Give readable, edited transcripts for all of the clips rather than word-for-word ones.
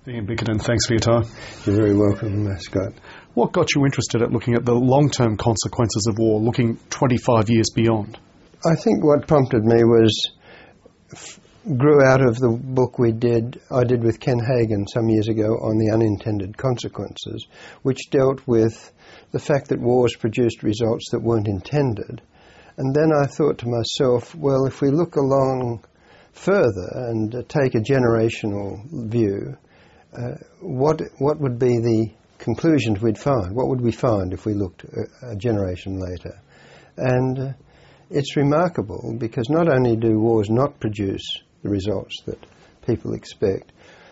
Ian Bickerton, thanks for your time. You're very welcome, Scott. What got you interested at looking at the long-term consequences of war, looking 25 years beyond? I think what prompted me grew out of the book I did with Ken Hagen some years ago on the unintended consequences, which dealt with the fact that wars produced results that weren't intended. And then I thought to myself, well, if we look along further and take a generational view, what would be the conclusions we'd find? What would we find if we looked a generation later? And it's remarkable because not only do wars not produce the results that people expect,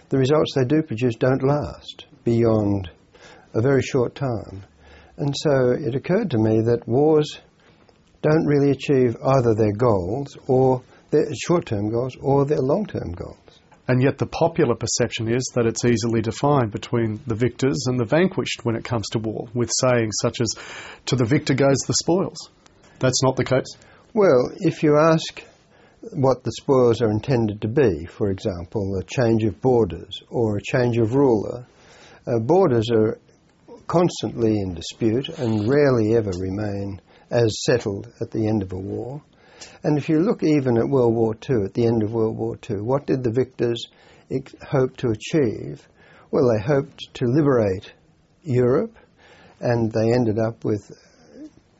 the results they do produce don't last beyond a very short time. And so it occurred to me that wars don't really achieve either their goals, or their short-term goals, or their long-term goals. And yet the popular perception is that it's easily defined between the victors and the vanquished when it comes to war, with sayings such as, to the victor goes the spoils. That's not the case? Well, if you ask what the spoils are intended to be, for example, a change of borders or a change of ruler, borders are constantly in dispute and rarely ever remain as settled at the end of a war. And if you look even at World War II, at the end of World War II, what did the victors hope to achieve? Well, they hoped to liberate Europe, and they ended up with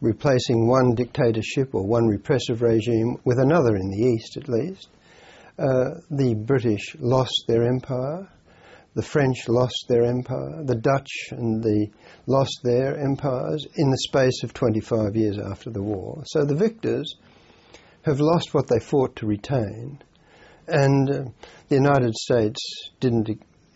replacing one dictatorship or one repressive regime with another in the East, at least. The British lost their empire. The French lost their empire. The Dutch lost their empires in the space of 25 years after the war. So the victors have lost what they fought to retain. And the United States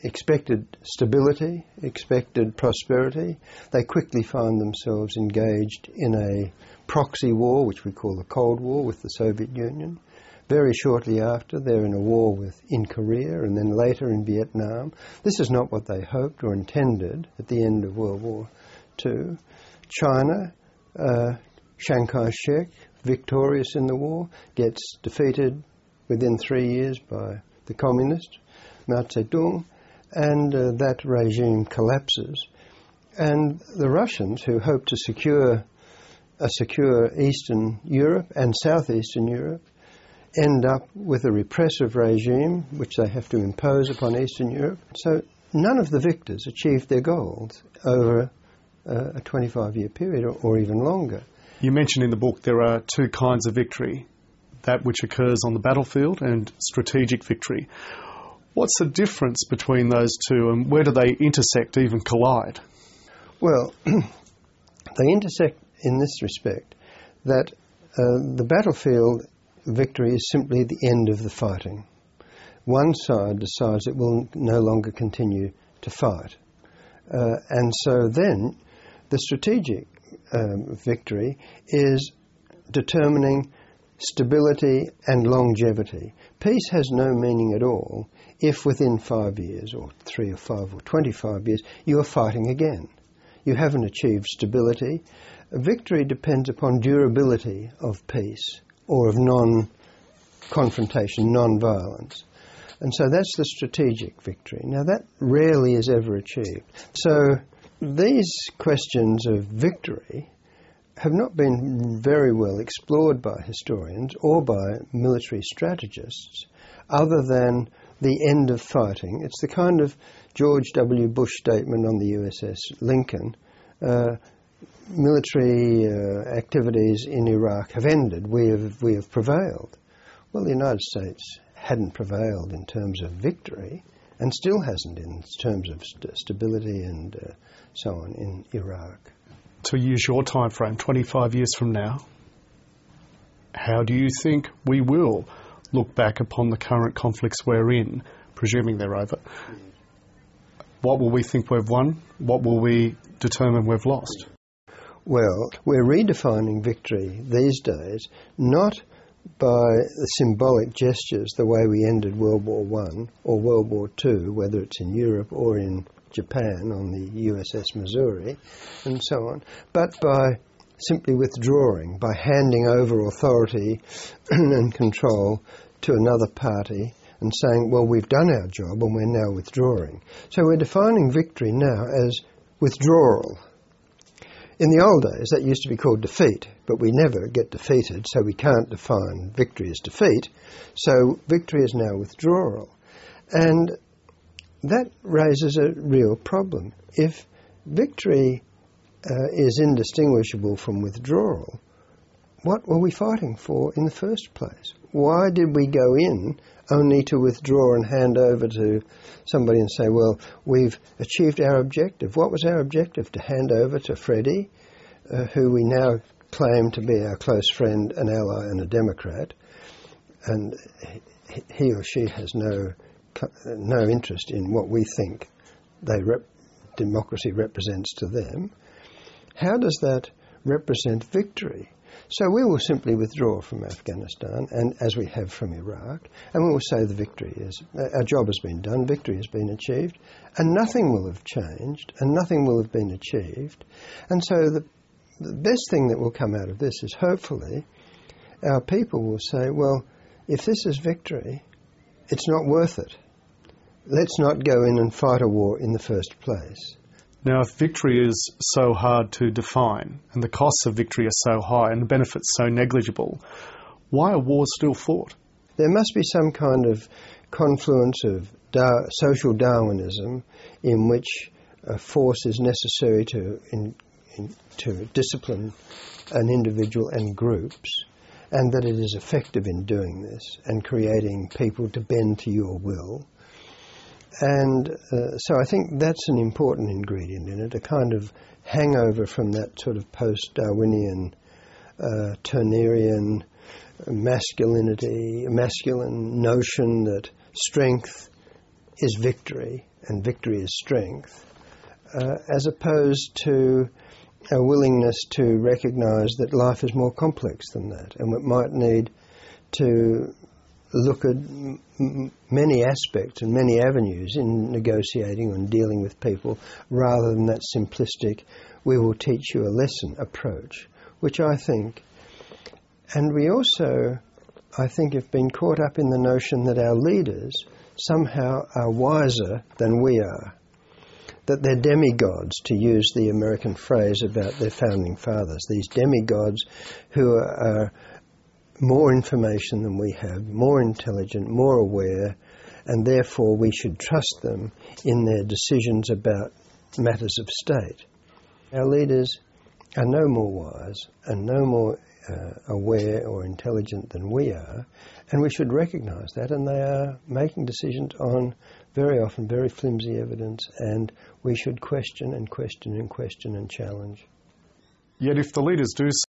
expected stability, expected prosperity. They quickly found themselves engaged in a proxy war, which we call the Cold War, with the Soviet Union. Very shortly after, they're in a war in Korea, and then later in Vietnam. This is not what they hoped or intended at the end of World War II. China, Chiang Kai-shek, victorious in the war, gets defeated within 3 years by the communist, Mao Zedong, and that regime collapses. And the Russians, who hoped to secure Eastern Europe and Southeastern Europe, end up with a repressive regime which they have to impose upon Eastern Europe. So none of the victors achieved their goals over a 25-year period or even longer. You mentioned in the book there are two kinds of victory, that which occurs on the battlefield and strategic victory. What's the difference between those two, and where do they intersect, even collide? Well, they intersect in this respect, that the battlefield victory is simply the end of the fighting. One side decides it will no longer continue to fight. And so then the strategic victory is determining stability and longevity. Peace has no meaning at all if within 5 years or 3 or 5 or 25 years you are fighting again. You haven't achieved stability. Victory depends upon durability of peace or of non-confrontation, non-violence. And so that's the strategic victory. Now that rarely is ever achieved. So these questions of victory have not been very well explored by historians or by military strategists other than the end of fighting. It's the kind of George W. Bush statement on the USS Lincoln. Military activities in Iraq have ended. We have prevailed. Well, the United States hadn't prevailed in terms of victory and still hasn't in terms of stability and so on in Iraq. To use your time frame, 25 years from now, how do you think we will look back upon the current conflicts we're in, presuming they're over? What will we think we've won? What will we determine we've lost? Well, we're redefining victory these days, not by the symbolic gestures, the way we ended World War I or World War II, whether it's in Europe or in Japan on the USS Missouri, and so on, but by simply withdrawing, by handing over authority and control to another party and saying, well, we've done our job and we're now withdrawing. So we're defining victory now as withdrawal. In the old days, that used to be called defeat, but we never get defeated, so we can't define victory as defeat. So victory is now withdrawal. And that raises a real problem. If victory is indistinguishable from withdrawal, what were we fighting for in the first place? Why did we go in only to withdraw and hand over to somebody and say, well, we've achieved our objective? What was our objective? To hand over to Freddie, who we now claim to be our close friend, an ally and a Democrat, and he or she has no interest in what we think democracy represents to them. How does that represent victory? So we will simply withdraw from Afghanistan, and as we have from Iraq, and we will say the victory is, our job has been done, victory has been achieved, and nothing will have changed, and nothing will have been achieved. And so the best thing that will come out of this is hopefully our people will say, well, if this is victory, it's not worth it. Let's not go in and fight a war in the first place. Now, if victory is so hard to define, and the costs of victory are so high and the benefits so negligible, why are wars still fought? There must be some kind of confluence of social Darwinism in which a force is necessary to discipline an individual and groups, and that it is effective in doing this and creating people to bend to your will. And so I think that's an important ingredient in it, a kind of hangover from that sort of post-Darwinian, Turnerian masculine notion that strength is victory and victory is strength, as opposed to a willingness to recognise that life is more complex than that, and it might need to look at many aspects and many avenues in negotiating and dealing with people, rather than that simplistic, we will teach you a lesson approach, which I think, and we also, I think, have been caught up in the notion that our leaders somehow are wiser than we are, that they're demigods, to use the American phrase about their founding fathers, these demigods who are more information than we have, more intelligent, more aware, and therefore we should trust them in their decisions about matters of state. Our leaders are no more wise and no more aware or intelligent than we are, and we should recognise that, and they are making decisions on very often very flimsy evidence, and we should question and question and question and challenge. Yet if the leaders do